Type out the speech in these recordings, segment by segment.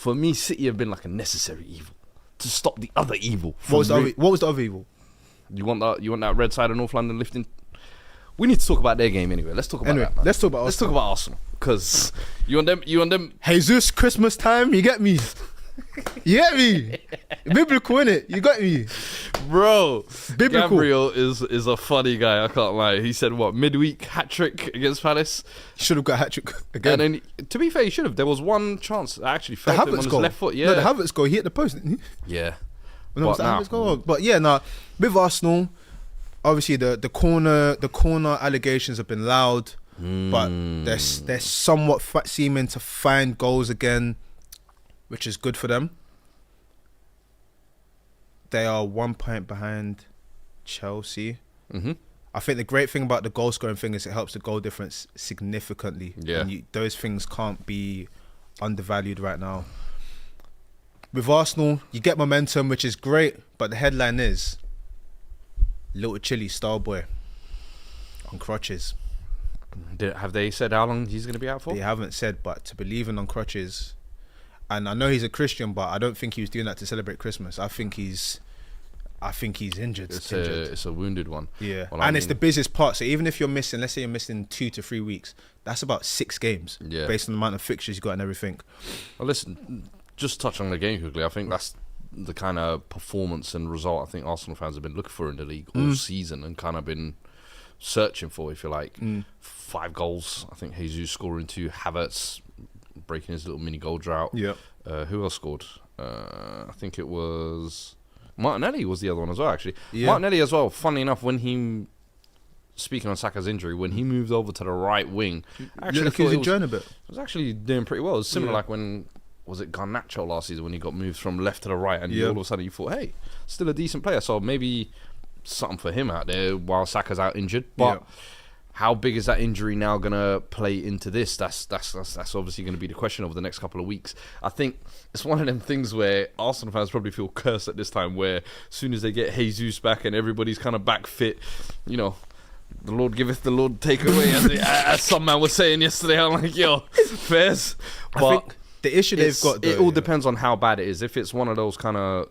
For me, City have been like a necessary evil to stop the other evil. What was the other evil? You want that red side of North London lifting? We need to talk about their game anyway. Let's talk about that. Man. Let's talk about Arsenal because you want them. Jesus, Christmas time, you get me. You get me? Biblical, innit? You got me, bro. Biblical. Gabriel is a funny guy. I can't lie. He said what, midweek hat trick against Palace. Should have got a hat trick again. And then, to be fair, he should have. There was one chance I actually felt him on his left foot. Yeah, no, the Havertz goal. He hit the post, didn't he? Yeah. No, but, Havertz goal. But yeah, now with Arsenal, obviously the corner allegations have been loud, but they're somewhat seeming to find goals again, which is good for them. They are 1 point behind Chelsea. Mm-hmm. I think the great thing about the goal scoring thing is it helps the goal difference significantly. Yeah. And those things can't be undervalued right now. With Arsenal, you get momentum, which is great, but the headline is Little Chilly Starboy on crutches. Have they said how long he's going to be out for? They haven't said, but to believe in on crutches, and I know he's a Christian, but I don't think he was doing that to celebrate Christmas. I think he's injured. It's a wounded one. Yeah, well, it's the busiest part. So even if you're missing, let's say you're missing 2 to 3 weeks, that's about 6 games. Yeah. Based on the amount of fixtures you got and everything. Well, listen, just touch on the game quickly. I think that's the kind of performance and result I think Arsenal fans have been looking for in the league all season and kind of been searching for, if you like. 5 goals. I think Jesus scoring 2, Havertz breaking his little mini goal drought. Yep. Who else scored? I think it was Martinelli was the other one as well, actually. Yeah. Martinelli as well, funnily enough, when he, speaking on Saka's injury, when he moved over to the right wing, actually he was enjoying a bit. It was actually doing pretty well. It was similar like when, was it Garnacho last season when he got moved from left to the right and all of a sudden you thought, hey, still a decent player. So maybe something for him out there while Saka's out injured. But how big is that injury now going to play into this? That's obviously going to be the question over the next couple of weeks. I think it's one of them things where Arsenal fans probably feel cursed at this time, where as soon as they get Jesus back and everybody's kind of back fit, you know, the Lord giveth, the Lord take away, as some man was saying yesterday. I'm like, yo, fairs. But I think the issue they've got, though, it all depends on how bad it is. If it's one of those kind of,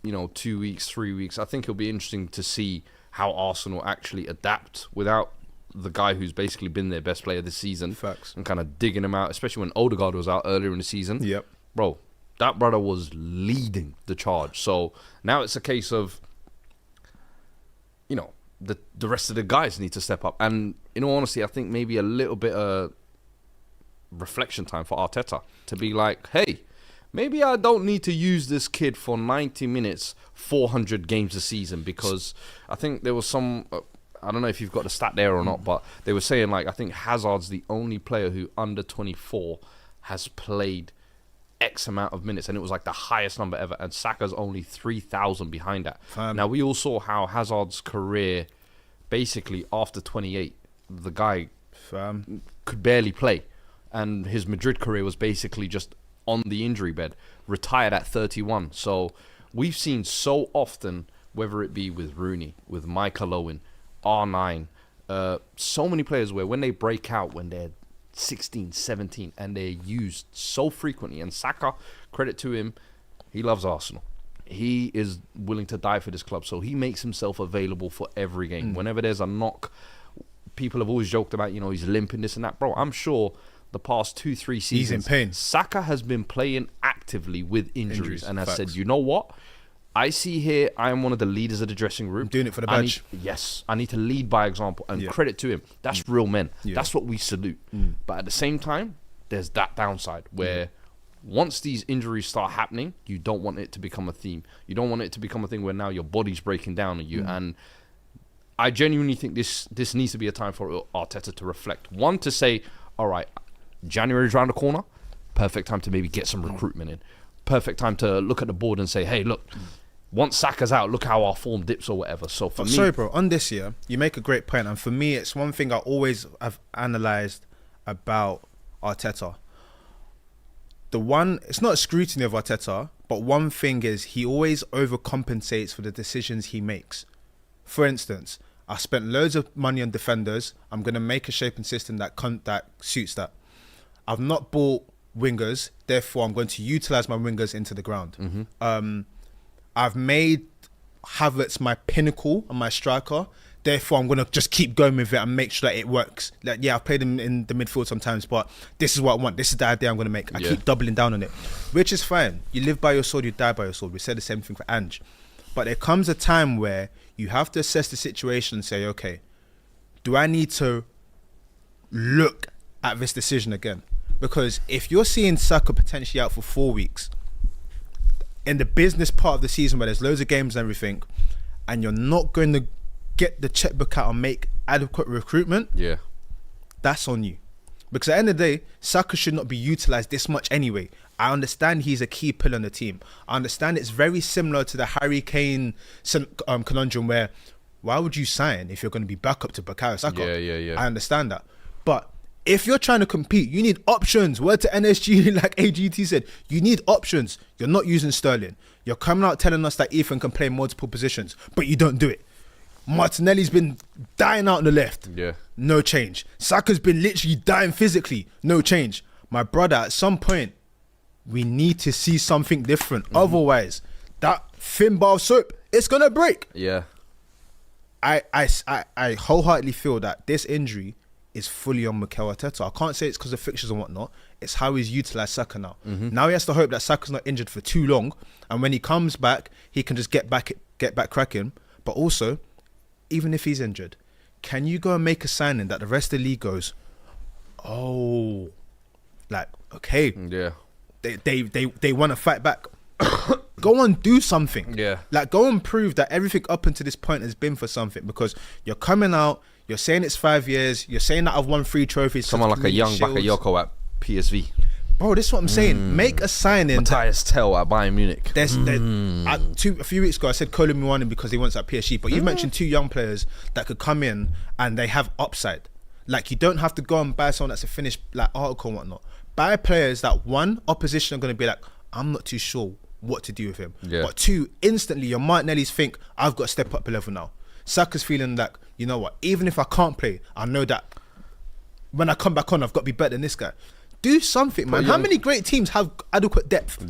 2 weeks, 3 weeks, I think it'll be interesting to see how Arsenal actually adapt without the guy who's basically been their best player this season. Facts. And kind of digging him out, especially when Odegaard was out earlier in the season. Yep. Bro, that brother was leading the charge. So now it's a case of, the rest of the guys need to step up. And in all honesty, I think maybe a little bit of reflection time for Arteta to be like, hey, maybe I don't need to use this kid for 90 minutes, 400 games a season, because I think there was some... I don't know if you've got the stat there or not, but they were saying, like, I think Hazard's the only player who under 24 has played X amount of minutes, and it was like the highest number ever, and Saka's only 3,000 behind that. Now, we all saw how Hazard's career, basically after 28, the guy could barely play, and his Madrid career was basically just on the injury bed, retired at 31. So we've seen so often, whether it be with Rooney, with Michael Owen, R9, so many players where when they break out when they're 16, 17 and they're used so frequently, and Saka, credit to him, he loves Arsenal. He is willing to die for this club, so he makes himself available for every game. Whenever there's a knock, people have always joked about, he's limping, this and that. Bro, I'm sure the past 2-3 seasons, he's in pain. Saka has been playing actively with injuries and has said, you know what? I see here, I am one of the leaders of the dressing room. I'm doing it for the badge. I need to lead by example, and credit to him. That's real men. That's what we salute. But at the same time, there's that downside where once these injuries start happening, you don't want it to become a theme. You don't want it to become a thing where now your body's breaking down on you. And I genuinely think this needs to be a time for Arteta to reflect. One, to say, all right, January's around the corner. Perfect time to maybe get some recruitment in. Perfect time to look at the board and say, hey, look, once Saka's out, look how our form dips or whatever. So for me... Sorry, bro. On this year, you make a great point. And for me, it's one thing I always have analysed about Arteta. It's not a scrutiny of Arteta, but one thing is he always overcompensates for the decisions he makes. For instance, I spent loads of money on defenders. I'm going to make a shape and system that suits that. I've not bought wingers. Therefore, I'm going to utilize my wingers into the ground. Mm-hmm. I've made Havertz my pinnacle and my striker. Therefore, I'm going to just keep going with it and make sure that it works. Like, yeah, I've played him in the midfield sometimes, but this is what I want. This is the idea I'm going to make. I keep doubling down on it, which is fine. You live by your sword, you die by your sword. We said the same thing for Ange. But there comes a time where you have to assess the situation and say, okay, do I need to look at this decision again? Because if you're seeing Saka potentially out for 4 weeks in the business part of the season where there's loads of games and everything, and you're not going to get the checkbook out and make adequate recruitment, that's on you. Because at the end of the day, Saka should not be utilised this much anyway. I understand he's a key pillar in the team. I understand it's very similar to the Harry Kane conundrum where, why would you sign if you're going to be backup to Bukayo Saka? Yeah. I understand that. But if you're trying to compete, you need options. Word to NSG, like AGT said, you need options. You're not using Sterling. You're coming out telling us that Ethan can play multiple positions, but you don't do it. Martinelli's been dying out on the left. No change. Saka's been literally dying physically. No change. My brother, at some point, we need to see something different. Otherwise, that thin bar of soap, it's going to break. I wholeheartedly feel that this injury is fully on Mikel Arteta. I can't say it's because of fixtures and whatnot. It's how he's utilised Saka now. Now he has to hope that Saka's not injured for too long, and when he comes back, he can just get back cracking. But also, even if he's injured, can you go and make a signing that the rest of the league goes, oh, like, okay, they want to fight back. Go on, do something. Like, go and prove that everything up until this point has been for something, because you're coming out, you're saying it's 5 years, you're saying that I've won 3 trophies. Someone like a young Bakayoko at PSV. Bro, this is what I'm saying. Make a signing. Matthias Tell at Bayern Munich. A few weeks ago, I said Kolo Muani because he wants at PSG, but you mentioned 2 young players that could come in and they have upside. Like, you don't have to go and buy someone that's a finished like article and whatnot. Buy players that, one, opposition are going to be like, I'm not too sure what to do with him. But 2, instantly your Martinelli's think, I've got to step up a level now. Saka's feeling like, you know what, even if I can't play, I know that when I come back on, I've got to be better than this guy. Do something, man. How many great teams have adequate depth?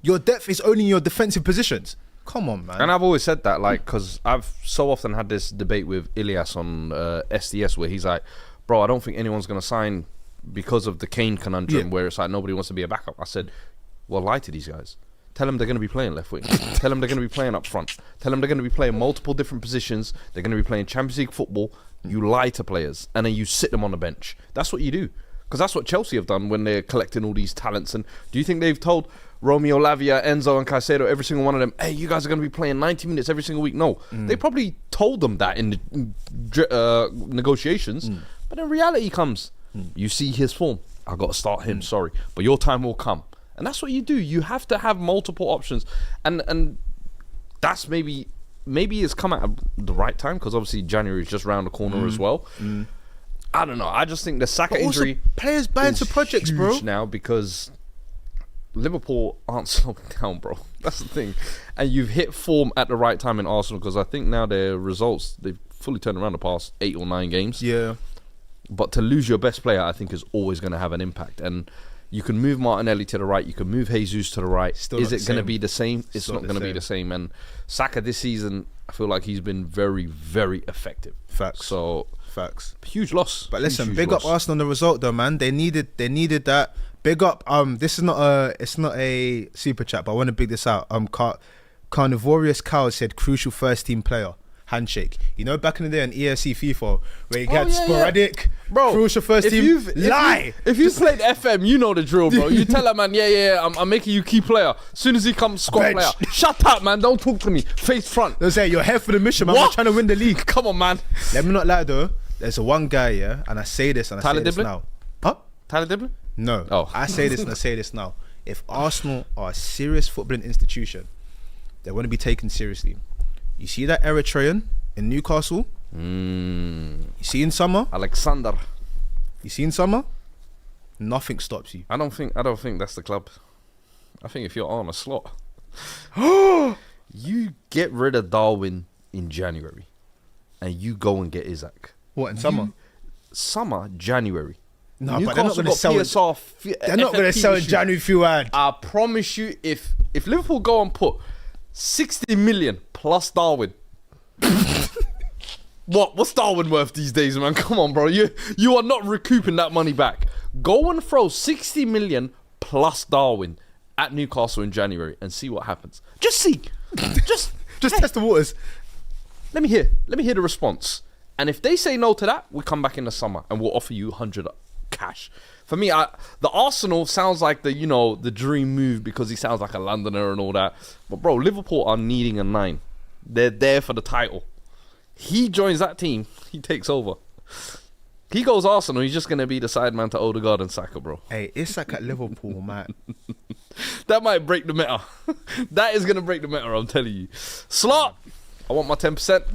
Your depth is only in your defensive positions. Come on, man. And I've always said that, like, because I've so often had this debate with Ilias on SDS where he's like, bro, I don't think anyone's going to sign because of the Kane conundrum where it's like nobody wants to be a backup. I said, well, lie to these guys. Tell them they're going to be playing left wing. Tell them they're going to be playing up front. Tell them they're going to be playing multiple different positions. They're going to be playing Champions League football. You lie to players and then you sit them on the bench. That's what you do. Because that's what Chelsea have done when they're collecting all these talents. And do you think they've told Romeo Lavia, Enzo and Caicedo, every single one of them, hey, you guys are going to be playing 90 minutes every single week? No. They probably told them that in the negotiations. But in reality comes, you see his form. I've got to start him, sorry. But your time will come. And that's what you do. You have to have multiple options. And that's maybe it's come at the right time, because obviously January is just round the corner as well. I don't know. I just think the Saka injury, players buy into projects, bro. Now, because Liverpool aren't slowing down, bro. That's the thing. And you've hit form at the right time in Arsenal, because I think now their results, they've fully turned around the past 8 or 9 games. But to lose your best player, I think, is always going to have an impact. And you can move Martinelli to the right, you can move Jesus to the right. Is it going to be the same? It's not going to be the same. And Saka this season, I feel like he's been very, very effective. Facts. Huge loss. But listen, big up Arsenal on the result though, man. They needed that. Big up. This is not a super chat, but I want to big this out. Carnivorious Cow said crucial first team player. Handshake. You know, back in the day on ESC FIFA, where you get sporadic, bro, crucial first team. If you played FM, you know the drill, bro. You tell that man, I'm making you key player. As soon as he comes, squad player. Shut up, man. Don't talk to me. Face front. They'll say, you're here for the mission, man. I'm trying to win the league. Come on, man. Let me not lie, though. There's one guy, and I say this, and I say this now. Huh? Tyler Diblin? No. Oh. I say this, and I say this now. If Arsenal are a serious footballing institution, they want to be taken seriously. You see that Eritrean in Newcastle? You see in summer? Alexander. You see in summer? Nothing stops you. I don't think that's the club. I think if you're on a slot, you get rid of Darwin in January and you go and get Isaac. What, in summer? January. No, but they're not Newcastle going to got sell. PSR. They're not going to sell in issue. January Fuad. I promise you, if Liverpool go and put 60 million plus Darwin. What's Darwin worth these days, man? Come on, bro. You are not recouping that money back. Go and throw 60 million plus Darwin at Newcastle in January and see what happens. Just see. Just Test the waters. let me hear the response. And if they say no to that, we come back in the summer and we'll offer you 100 cash. For me, the Arsenal sounds like the dream move because he sounds like a Londoner and all that. But bro, Liverpool are needing a 9. They're there for the title. He joins that team, he takes over. He goes Arsenal, he's just going to be the side man to Odegaard and Saka, bro. Hey, Isak at Liverpool, man. That might break the meta. That is going to break the meta, I'm telling you. Slot, I want my 10%.